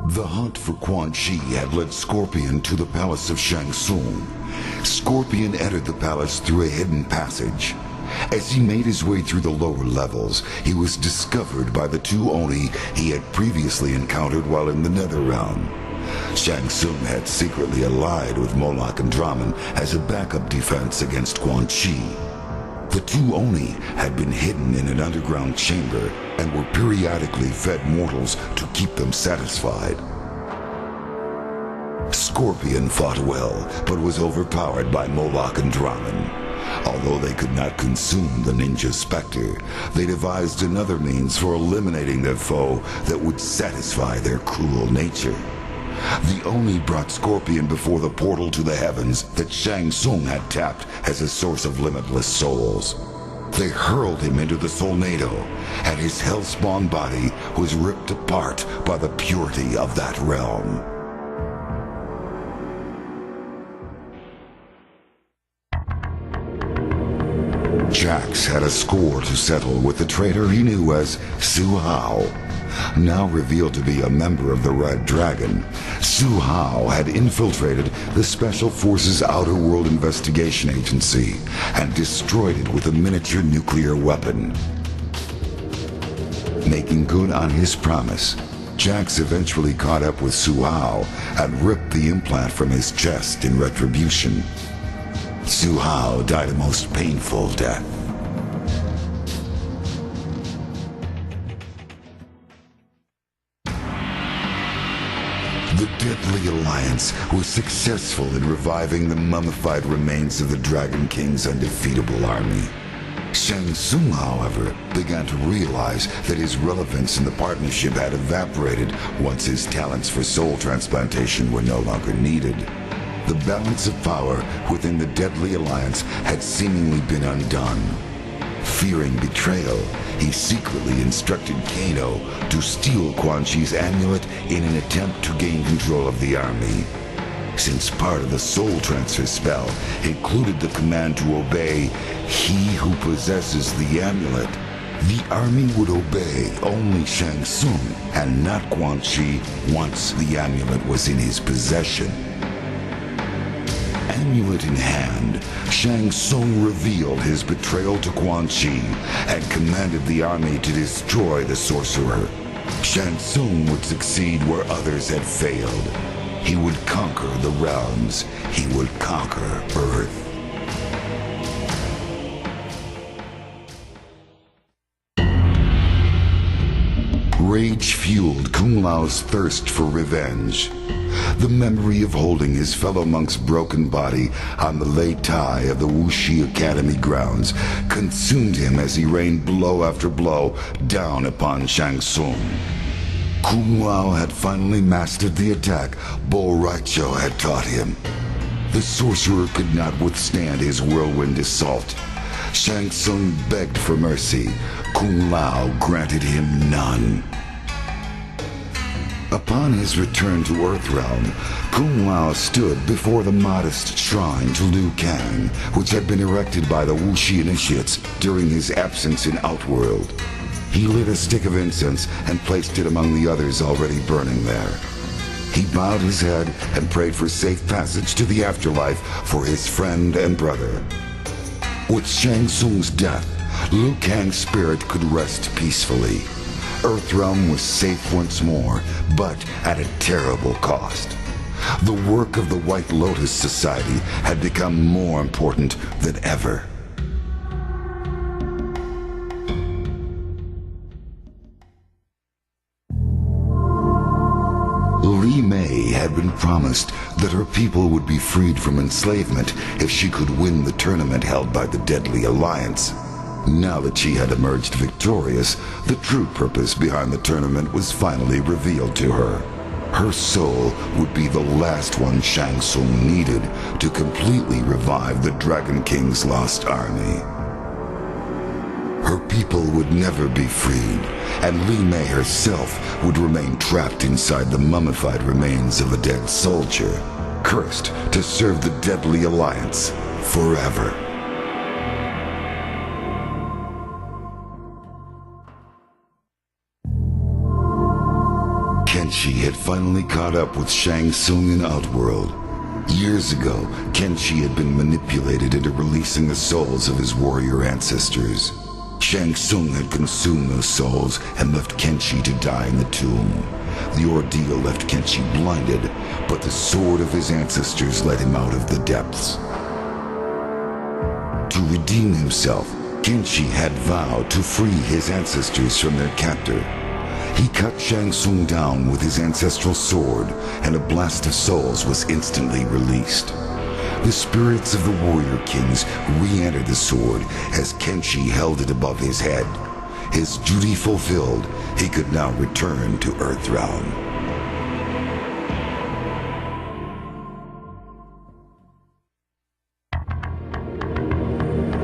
The hunt for Quan Chi had led Scorpion to the palace of Shang Tsung. Scorpion entered the palace through a hidden passage. As he made his way through the lower levels, he was discovered by the two Oni he had previously encountered while in the Netherrealm. Shang Tsung had secretly allied with Moloch and Draman as a backup defense against Quan Chi. The two Oni had been hidden in an underground chamber and were periodically fed mortals to keep them satisfied. Scorpion fought well, but was overpowered by Moloch and Draman. Although they could not consume the ninja specter, they devised another means for eliminating their foe that would satisfy their cruel nature. The Oni brought Scorpion before the portal to the heavens that Shang Tsung had tapped as a source of limitless souls. They hurled him into the Solnado, and his hellspawn body was ripped apart by the purity of that realm. Jax had a score to settle with the traitor he knew as Su Hao. Now revealed to be a member of the Red Dragon, Su Hao had infiltrated the Special Forces Outer World Investigation Agency and destroyed it with a miniature nuclear weapon. Making good on his promise, Jax eventually caught up with Su Hao and ripped the implant from his chest in retribution. Su Hao died a most painful death. The Deadly Alliance was successful in reviving the mummified remains of the Dragon King's undefeatable army. Shang Tsung, however, began to realize that his relevance in the partnership had evaporated once his talents for soul transplantation were no longer needed. The balance of power within the Deadly Alliance had seemingly been undone. Fearing betrayal, he secretly instructed Kano to steal Quan Chi's amulet in an attempt to gain control of the army. Since part of the soul transfer spell included the command to obey he who possesses the amulet, the army would obey only Shang Tsung and not Quan Chi once the amulet was in his possession. Amulet in hand, Shang Tsung revealed his betrayal to Quan Chi and commanded the army to destroy the sorcerer. Shang Tsung would succeed where others had failed. He would conquer the realms. He would conquer Earth. Rage fueled Kung Lao's thirst for revenge. The memory of holding his fellow monk's broken body on the Lei Tai of the Wuxi Academy grounds consumed him as he rained blow after blow down upon Shang Tsung. Kung Lao had finally mastered the attack Bo Raicho had taught him. The sorcerer could not withstand his whirlwind assault. Shang Tsung begged for mercy. Kung Lao granted him none. Upon his return to Earthrealm, Kung Lao stood before the modest shrine to Liu Kang, which had been erected by the Wuxi initiates during his absence in Outworld. He lit a stick of incense and placed it among the others already burning there. He bowed his head and prayed for safe passage to the afterlife for his friend and brother. With Shang Tsung's death, Liu Kang's spirit could rest peacefully. Earthrealm was safe once more, but at a terrible cost. The work of the White Lotus Society had become more important than ever. Li Mei had been promised that her people would be freed from enslavement if she could win the tournament held by the Deadly Alliance. Now that she had emerged victorious, the true purpose behind the tournament was finally revealed to her. Her soul would be the last one Shang Tsung needed to completely revive the Dragon King's lost army. Her people would never be freed, and Li Mei herself would remain trapped inside the mummified remains of a dead soldier, cursed to serve the Deadly Alliance forever. Kenshi had finally caught up with Shang Tsung in Outworld. Years ago, Kenshi had been manipulated into releasing the souls of his warrior ancestors. Shang Tsung had consumed those souls and left Kenshi to die in the tomb. The ordeal left Kenshi blinded, but the sword of his ancestors led him out of the depths. To redeem himself, Kenshi had vowed to free his ancestors from their captor. He cut Shang Tsung down with his ancestral sword, and a blast of souls was instantly released. The spirits of the warrior kings re-entered the sword as Kenshi held it above his head. His duty fulfilled, he could now return to Earthrealm.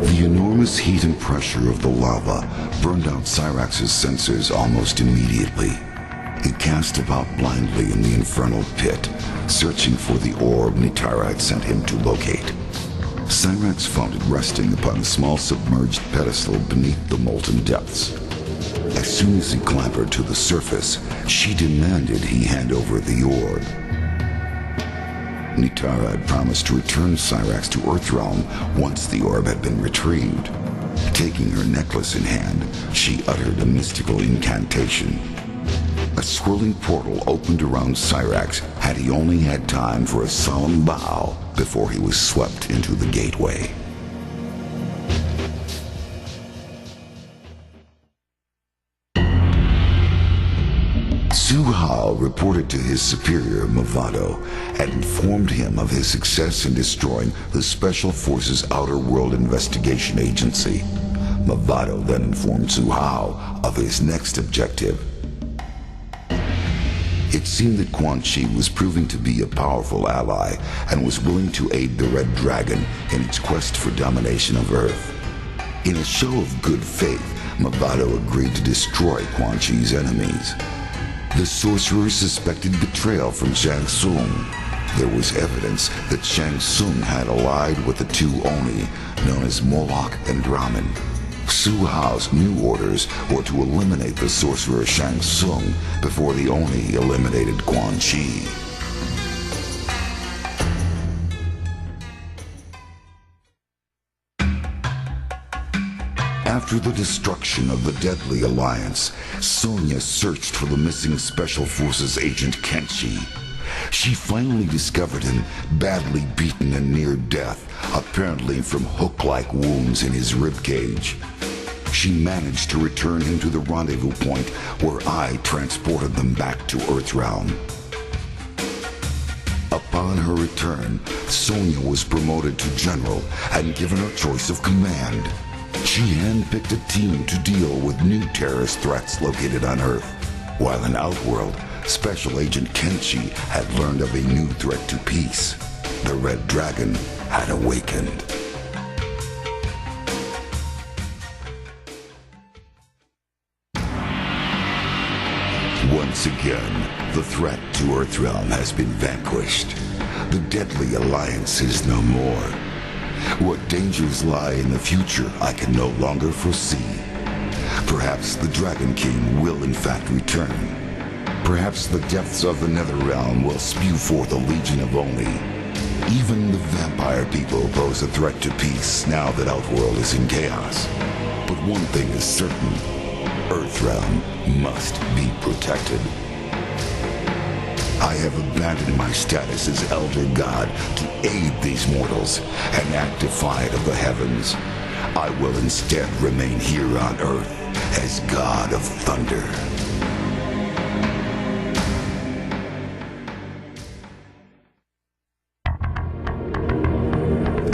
The enormous heat and pressure of the lava burned out Cyrax's sensors almost immediately. He cast about blindly in the infernal pit, searching for the orb Nitara had sent him to locate. Cyrax found it resting upon a small submerged pedestal beneath the molten depths. As soon as he clambered to the surface, she demanded he hand over the orb. Nitara had promised to return Cyrax to Earthrealm once the orb had been retrieved. Taking her necklace in hand, she uttered a mystical incantation. A swirling portal opened around Cyrax had he only had time for a solemn bow before he was swept into the gateway. Su Hao reported to his superior, Movado, and informed him of his success in destroying the Special Forces Outer World Investigation Agency. Movado then informed Su Hao of his next objective. It seemed that Quan Chi was proving to be a powerful ally and was willing to aid the Red Dragon in its quest for domination of Earth. In a show of good faith, Movado agreed to destroy Quan Chi's enemies. The sorcerer suspected betrayal from Shang Tsung. There was evidence that Shang Tsung had allied with the two Oni, known as Moloch and Brahmin. Su Hao's new orders were to eliminate the sorcerer Shang Tsung before the Oni eliminated Quan Chi. After the destruction of the Deadly Alliance, Sonya searched for the missing Special Forces agent Kenshi. She finally discovered him badly beaten and near death, apparently from hook-like wounds in his ribcage. She managed to return him to the rendezvous point where I transported them back to Earthrealm. Upon her return, Sonya was promoted to General and given a choice of command. She handpicked a team to deal with new terrorist threats located on Earth, while in Outworld, Special Agent Kenshi had learned of a new threat to peace. The Red Dragon had awakened. Once again, the threat to Earthrealm has been vanquished. The Deadly Alliance is no more. What dangers lie in the future I can no longer foresee. Perhaps the Dragon King will in fact return. Perhaps the depths of the Netherrealm will spew forth a legion of Oni. Even the vampire people pose a threat to peace now that Outworld is in chaos. But one thing is certain. Earthrealm must be protected. I have abandoned my status as Elder God to aid these mortals and act defiant of the heavens. I will instead remain here on Earth as God of Thunder.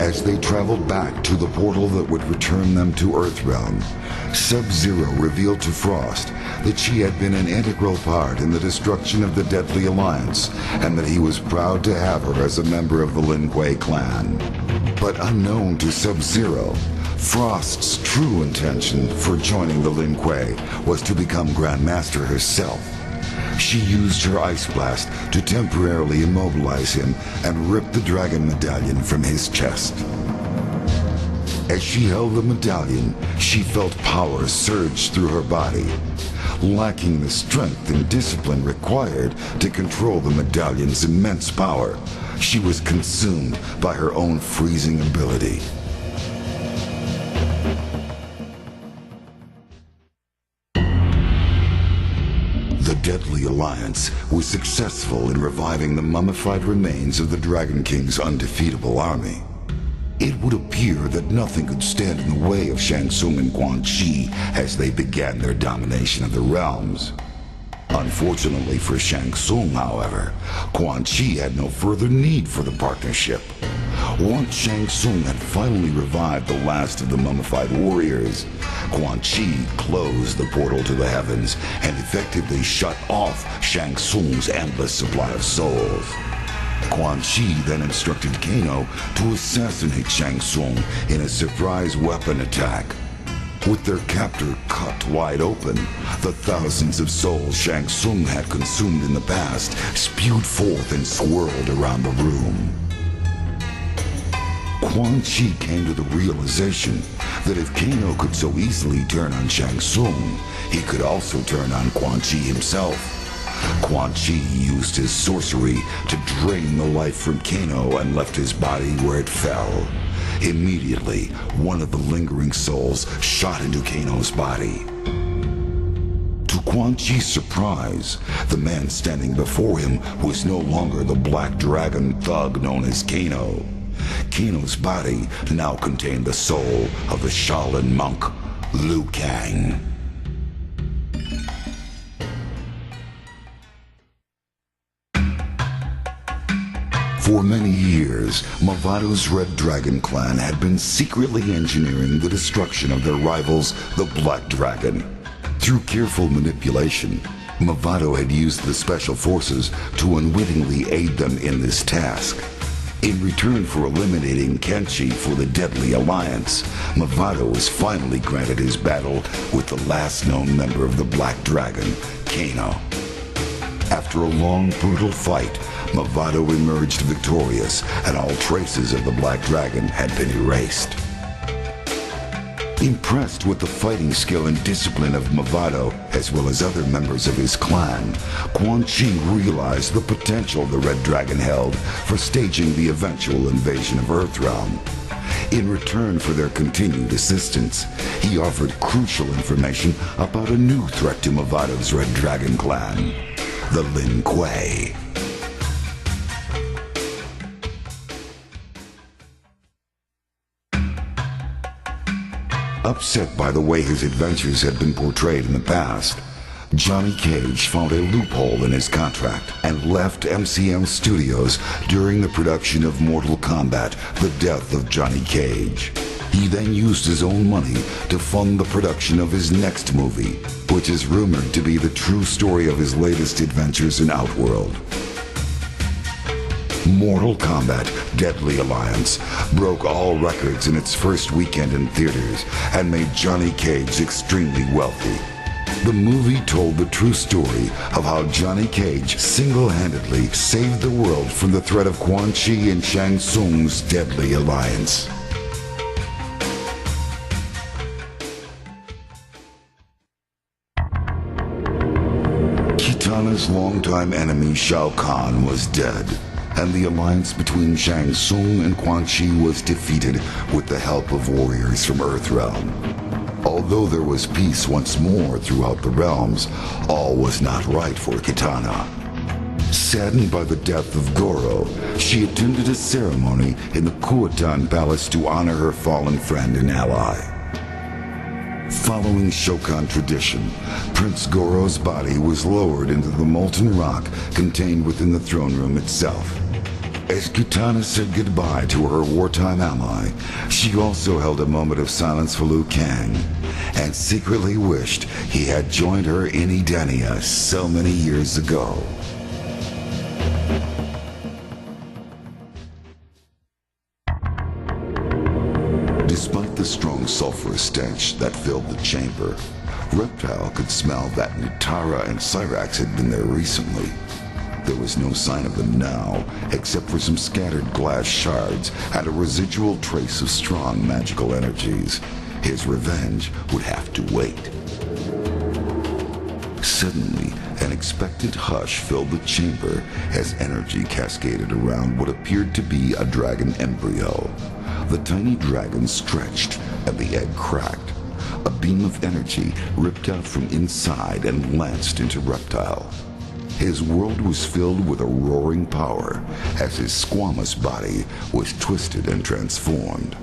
As they traveled back to the portal that would return them to Earthrealm, Sub-Zero revealed to Frost that she had been an integral part in the destruction of the Deadly Alliance, and that he was proud to have her as a member of the Lin Kuei clan. But unknown to Sub-Zero, Frost's true intention for joining the Lin Kuei was to become Grandmaster herself. She used her Ice Blast to temporarily immobilize him and rip the Dragon Medallion from his chest. As she held the medallion, she felt power surge through her body. Lacking the strength and discipline required to control the medallion's immense power, she was consumed by her own freezing ability. The Deadly Alliance was successful in reviving the mummified remains of the Dragon King's undefeatable army. It would appear that nothing could stand in the way of Shang Tsung and Quan Chi as they began their domination of the realms. Unfortunately for Shang Tsung, however, Quan Chi had no further need for the partnership. Once Shang Tsung had finally revived the last of the mummified warriors, Quan Chi closed the portal to the heavens and effectively shut off Shang Tsung's endless supply of souls. Quan Chi then instructed Kano to assassinate Shang Tsung in a surprise weapon attack. With their captor cut wide open, the thousands of souls Shang Tsung had consumed in the past spewed forth and swirled around the room. Quan Chi came to the realization that if Kano could so easily turn on Shang Tsung, he could also turn on Quan Chi himself. Quan Chi used his sorcery to drain the life from Kano and left his body where it fell. Immediately, one of the lingering souls shot into Kano's body. To Quan Chi's surprise, the man standing before him was no longer the black dragon thug known as Kano. Kano's body now contained the soul of the Shaolin monk, Liu Kang. For many years, Mavado's Red Dragon clan had been secretly engineering the destruction of their rivals, the Black Dragon. Through careful manipulation, Mavado had used the Special Forces to unwittingly aid them in this task. In return for eliminating Kenshi for the Deadly Alliance, Mavado was finally granted his battle with the last known member of the Black Dragon, Kano. After a long, brutal fight, Mavado emerged victorious, and all traces of the Black Dragon had been erased. Impressed with the fighting skill and discipline of Mavado, as well as other members of his clan, Quan Chi realized the potential the Red Dragon held for staging the eventual invasion of Earthrealm. In return for their continued assistance, he offered crucial information about a new threat to Mavado's Red Dragon clan, the Lin Kuei. Upset by the way his adventures had been portrayed in the past, Johnny Cage found a loophole in his contract and left MCM Studios during the production of Mortal Kombat: The Death of Johnny Cage. He then used his own money to fund the production of his next movie, which is rumored to be the true story of his latest adventures in Outworld. Mortal Kombat: Deadly Alliance broke all records in its first weekend in theaters and made Johnny Cage extremely wealthy. The movie told the true story of how Johnny Cage single-handedly saved the world from the threat of Quan Chi and Shang Tsung's Deadly Alliance. Kitana's longtime enemy Shao Kahn was dead, and the alliance between Shang Tsung and Quan Chi was defeated with the help of warriors from Earthrealm. Although there was peace once more throughout the realms, all was not right for Kitana. Saddened by the death of Goro, she attended a ceremony in the Kuotan Palace to honor her fallen friend and ally. Following Shokan tradition, Prince Goro's body was lowered into the molten rock contained within the throne room itself. As Kitana said goodbye to her wartime ally, she also held a moment of silence for Liu Kang, and secretly wished he had joined her in Edenia so many years ago. Despite the strong sulfurous stench that filled the chamber, Reptile could smell that Nitara and Cyrax had been there recently. There was no sign of them now, except for some scattered glass shards and a residual trace of strong magical energies. His revenge would have to wait. Suddenly, an expectant hush filled the chamber as energy cascaded around what appeared to be a dragon embryo. The tiny dragon stretched, and the egg cracked. A beam of energy ripped out from inside and lanced into Reptile. His world was filled with a roaring power as his squamous body was twisted and transformed.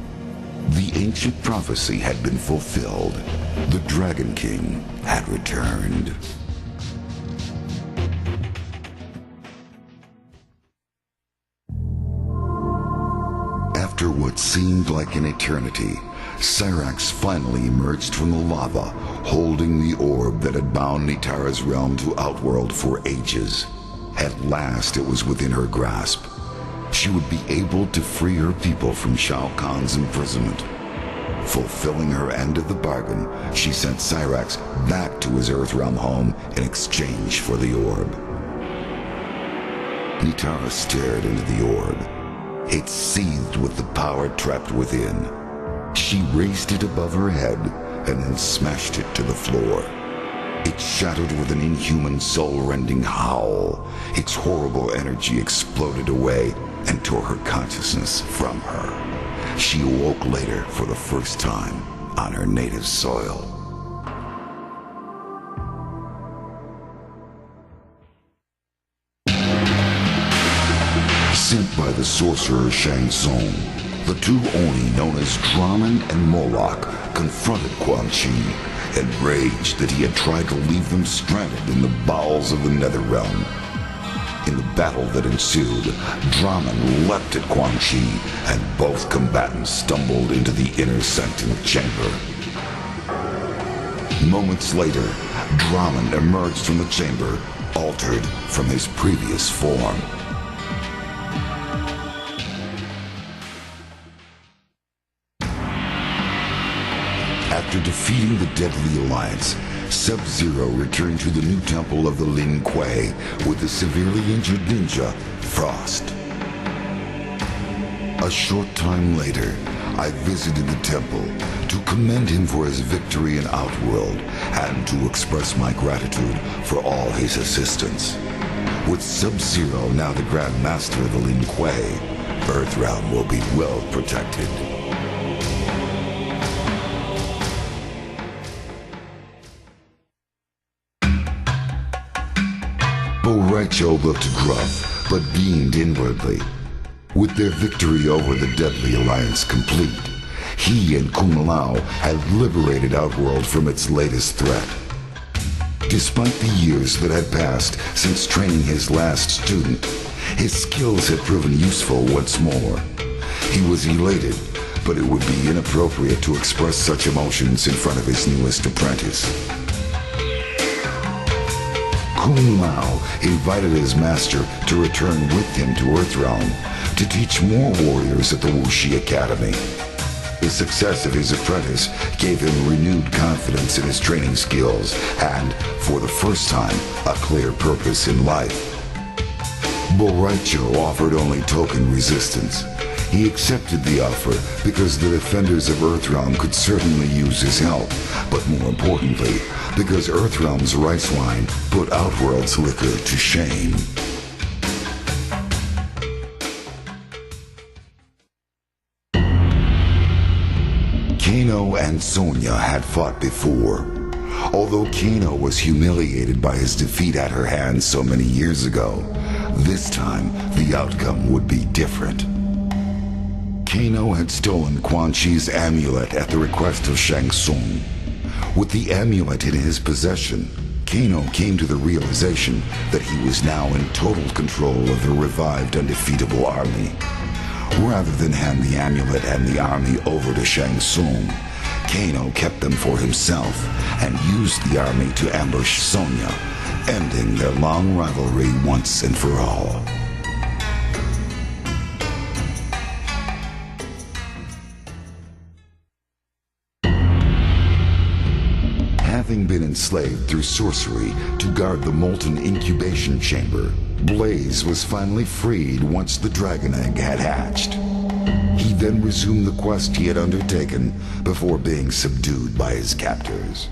The ancient prophecy had been fulfilled. The Dragon King had returned. After what seemed like an eternity, Cyrax finally emerged from the lava, holding the orb that had bound Nitara's realm to Outworld for ages. At last it was within her grasp. She would be able to free her people from Shao Kahn's imprisonment. Fulfilling her end of the bargain, she sent Cyrax back to his Earthrealm home in exchange for the orb. Nitara stared into the orb. It seethed with the power trapped within. She raised it above her head and then smashed it to the floor. It shattered with an inhuman soul-rending howl. Its horrible energy exploded away and tore her consciousness from her. She awoke later for the first time on her native soil. Sent by the sorcerer Shang Tsung, the two Oni known as Draman and Moloch confronted Quan Chi, enraged that he had tried to leave them stranded in the bowels of the Netherrealm. In the battle that ensued, Draman leapt at Quan Chi, and both combatants stumbled into the inner sanctum chamber. Moments later, Draman emerged from the chamber, altered from his previous form. After defeating the Deadly Alliance, Sub-Zero returned to the new temple of the Lin Kuei with the severely injured ninja, Frost. A short time later, I visited the temple to commend him for his victory in Outworld and to express my gratitude for all his assistance. With Sub-Zero now the Grand Master of the Lin Kuei, Earthrealm will be well protected. Boraicho looked gruff, but beamed inwardly. With their victory over the Deadly Alliance complete, he and Kung Lao had liberated Outworld from its latest threat. Despite the years that had passed since training his last student, his skills had proven useful once more. He was elated, but it would be inappropriate to express such emotions in front of his newest apprentice. Kung Lao invited his master to return with him to Earthrealm to teach more warriors at the Wuxi Academy. The success of his apprentice gave him renewed confidence in his training skills and, for the first time, a clear purpose in life. Boraicho offered only token resistance. He accepted the offer because the defenders of Earthrealm could certainly use his help, but more importantly, because Earthrealm's rice wine put Outworld's liquor to shame. Kano and Sonya had fought before. Although Kano was humiliated by his defeat at her hands so many years ago, this time the outcome would be different. Kano had stolen Quan Chi's amulet at the request of Shang Tsung. With the amulet in his possession, Kano came to the realization that he was now in total control of the revived undefeatable army. Rather than hand the amulet and the army over to Shang Tsung, Kano kept them for himself and used the army to ambush Sonya, ending their long rivalry once and for all. Having been enslaved through sorcery to guard the molten incubation chamber, Blaze was finally freed once the dragon egg had hatched. He then resumed the quest he had undertaken before being subdued by his captors.